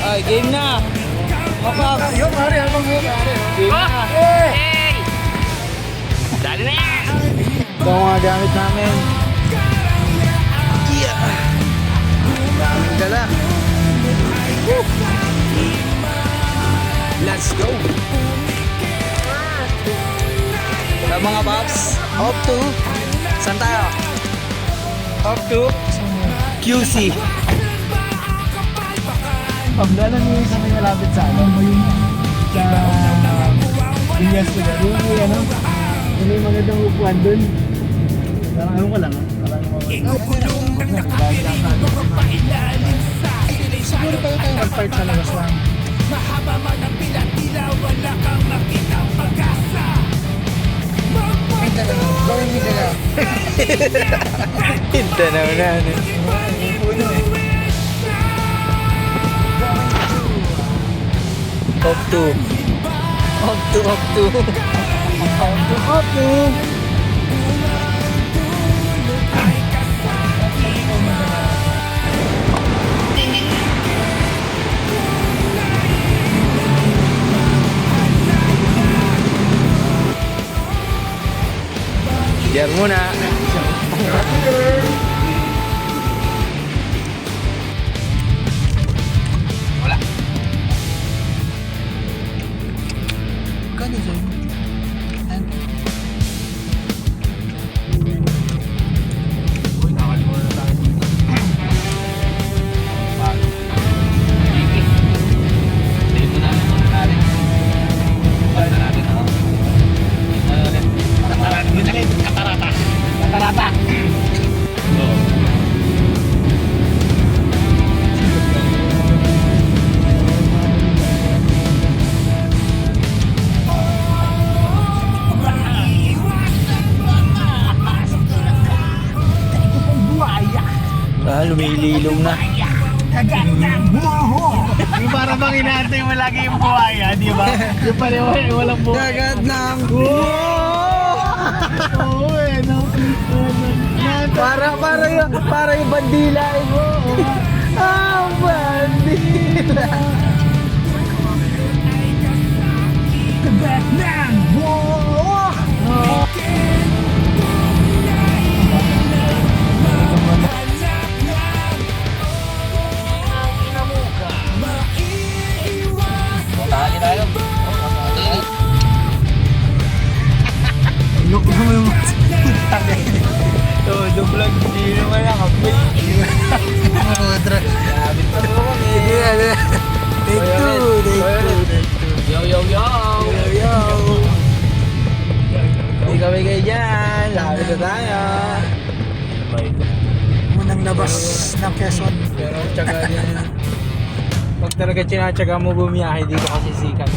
Ay, game na! Mapak! Yo, pare, habang mo, pare. Game na! Hey! Dali na yan! Ito ang mga gamit namin. Yeah! Daming dala. Woo! Let's go! Sa mga paps, off to, saan tayo? Off to QC. Pagdala niyo sa may malapit sa ano, sa Pinyas ko na. Yung may magandang upuan dun. Parang ano ko lang, parang siguro tayo mag-park sa labas lang. Mahaba man ang pila, tila wala kang makitang pag-asa. Gawin mo dala. Tanaw na. Off to. Off to, off to. Off to. Biar muna. Wala. Kano sa'yo? Uy, nakalimutan na tayo dito. Dito na lang muna natin. Basta natin ako. Katarata! Oo. Lumililong na. Yung para bang inaantay mo lagi yung buhaya, di ba? Yung pala walang buhaya. Dagat ng... Oo eh, no? Para yung bandila mo. Ah, bandila. Vietnam! Wow! Tahan tayo. Look mo yung Todo vlog, hindi naman nakapit. Grabe pa mo kami. Take two. Yo, yo, yo! Yo. Hindi kami kayo dyan. Lapit na tayo. munang labas ng Quezon. Pero tsaga din. Pag talaga tinatsaga mo bumiyahe, dito kasi sikat.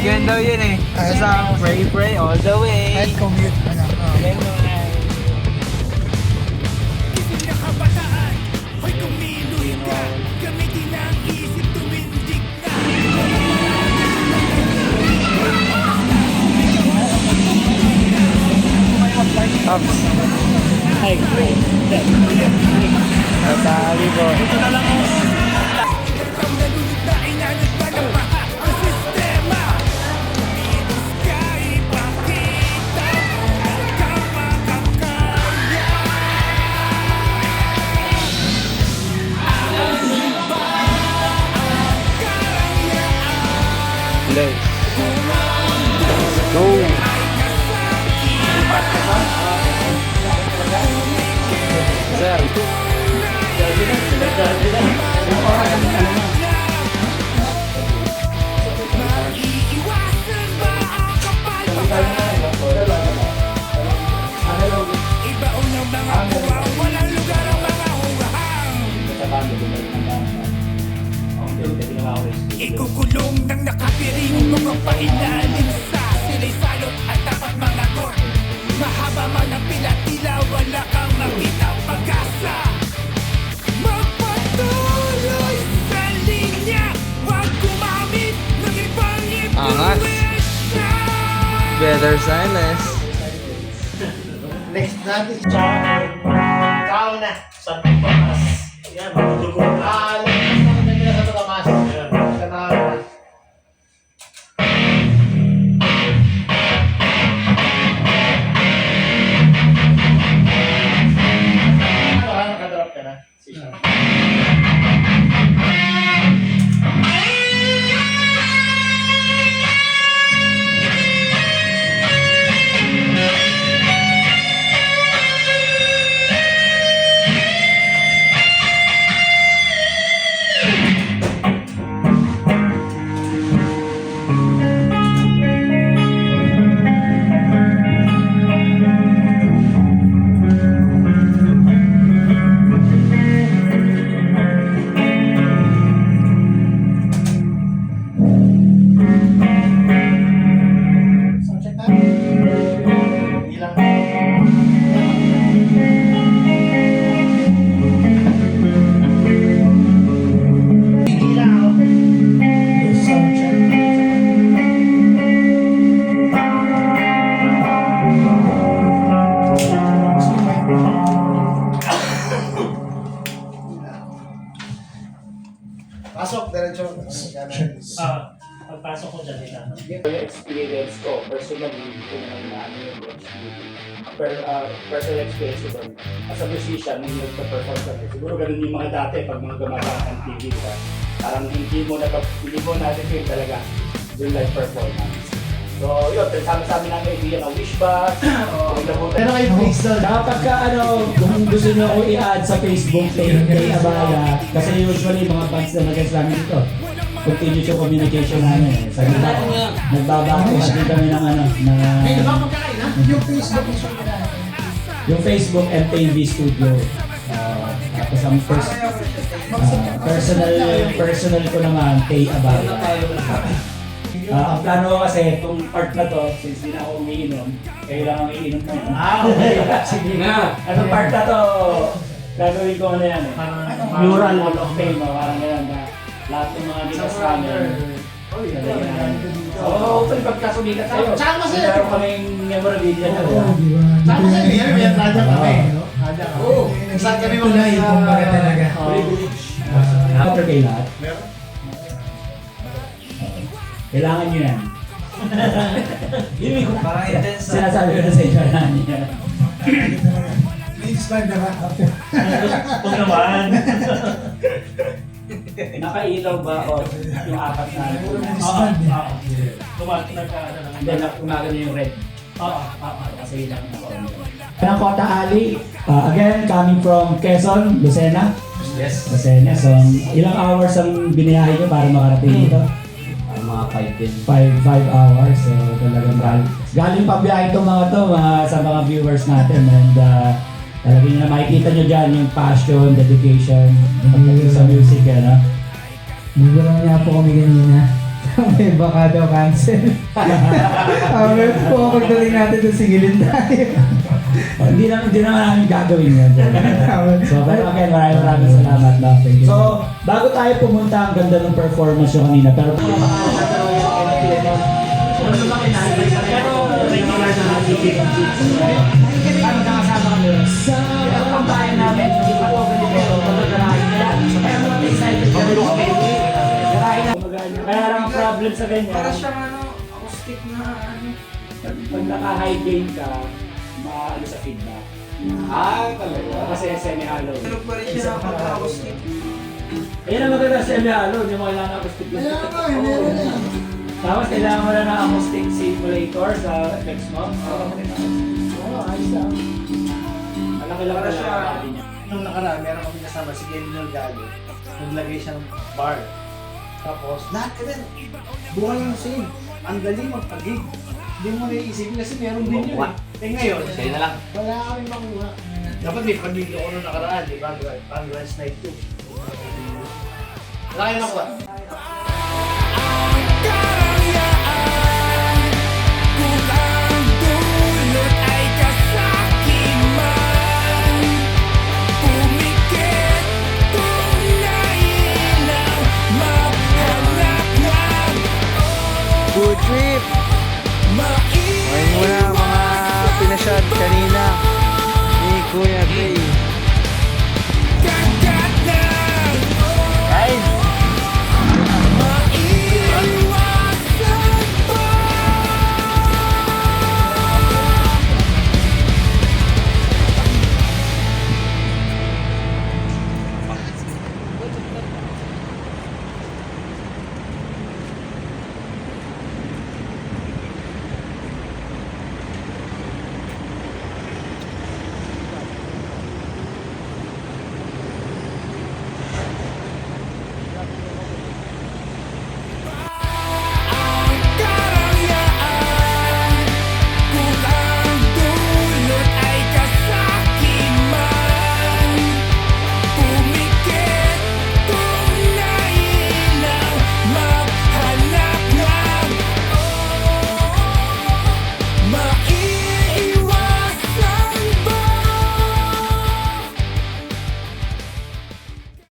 Ganda yun eh. Kasama pray all the way. Kahit commute. Ganda na. Isip na kabataan, hoy kumiluhin ka. Gamitin ang isip, tumindig na. Ups. Ay, Natali po. ito na lang oh. Ang nalulot na inanod pa ng baha ang sistema. Umilos ka, ipakita ang kamakakaya. Let's go. Sir. Maiiwasan ba ang kapalpakan? Ibaon ang mga buwang, walang lugar ang mga hungahang. Ikukulong ng nakapiring mga pailalim sa sila'y salot at tapat mga court. Mahaba man ang pila, tila wala kang makitang pag-asa. Magpatuloy sa linya, huwag gumamit ng ibang Angas. impluensya. Better silence. Next natin. Ciao. tao na. San Tomas. Yan, madudugo. Lagpas na nila sa Tomas. Yan. Sa tao. Nakadrop ka na? Sound check tayo. Ilang. Ilang. Sound check. Pasok, diretso. Pagpasok ko dyan, Yung experience ko, personally, kung ano yung personal experience ko doon. As a musician, nung nagpa-perform kami, siguro ganun yung mga dati pag mga gumagawa ng TV, diba? Parang hindi mo natin talaga yung live performance. So, yun, sama-sama namin idea ng wish box, Pero kayo please doon. Kapag ka kung gusto nyo ako i-add sa Facebook kay Abaya, kasi usually mga fans na mag-guest namin dito, continuous yung communication namin. Sa nagbabago din kami ng Yung Facebook is yung Facebook MTV Studio. Tapos ang personal ko naman kay Abaya. Ang plano ko kasi, itong part na to, since di na ako umiinom, kailangan iinom ko yun. okay. Sige nga. Itong part na to, gagawin ko ano yan eh. Mural Hall of Fame, parang yan na lahat ng mga ginas namin. Hopefully pagkasumikat tayo. Tsaka kasi, meron kaming memorabilia na rin. Saan mo sa'yo yan? May radya kami. Radya kami. Oo. Saan kami Kulay, kumbaga talaga. After kay lahat. Meron? Kailangan nyo yan. Parang intense na. Sinasabi ko na sa inyo na niya. Explain na ba? Kung naman. Nakailaw ba o yung apat na? Hindi, umaga na yung red. Kasi lang ako. Kota Ali, again, coming from Quezon, Lucena. Yes. Lucena. So, ilang hours ang biniyahe nyo para makarating dito? Mga 5 din. 5 hours. So, talagang galing pa biyahe itong mga to sa mga viewers natin. And talagang na makikita nyo dyan yung passion, dedication, pagdating sa music. Hindi lang niya po kami kanina. May baka daw cancel. Sabi po, pagdating natin doon, sigilin tayo. Hindi naman namin gagawin yun. So, pero again, maraming salamat. Thank you. So, bago tayo pumunta, ang ganda ng performance yung kanina. Pero ano nakasama kami rin? Sa kampayan namin, hindi pa ako ganito, pero magagarahin nila. Kaya mga excited kami. Garahin na. Kaya lang ang problem sa ganyan. Para siyang acoustic na Pag naka-high gain ka, maano sa feedback. Talaga? Kasi semi-hollow. Pero pa rin siya nakapag-acoustic. Ayan ang maganda sa semi-hollow, hindi mo kailangan acoustic. Tapos kailangan mo na ng acoustic simulator sa effects mo. Ayos lang. Malaki lang Para siya. siya- Nung nakaraan, meron kami kasama si Genino Gallo. Naglagay siya ng bar. Tapos, lahat ka din. Buhay yung scene. Ang galing magpagig. Hindi mo naiisipin kasi meron din yun eh. Eh ngayon, Sa'yo na lang. wala kami makuha. Dapat may pagig ako nung nakaraan, di ba? Pang-last night 2. Wala kayo nakuha. Kung ang dulot ay kasakiman, pumikit kung nailang maghanap ng Good trip! Ayun muna mga pinashot kanina ni Kuya Dre.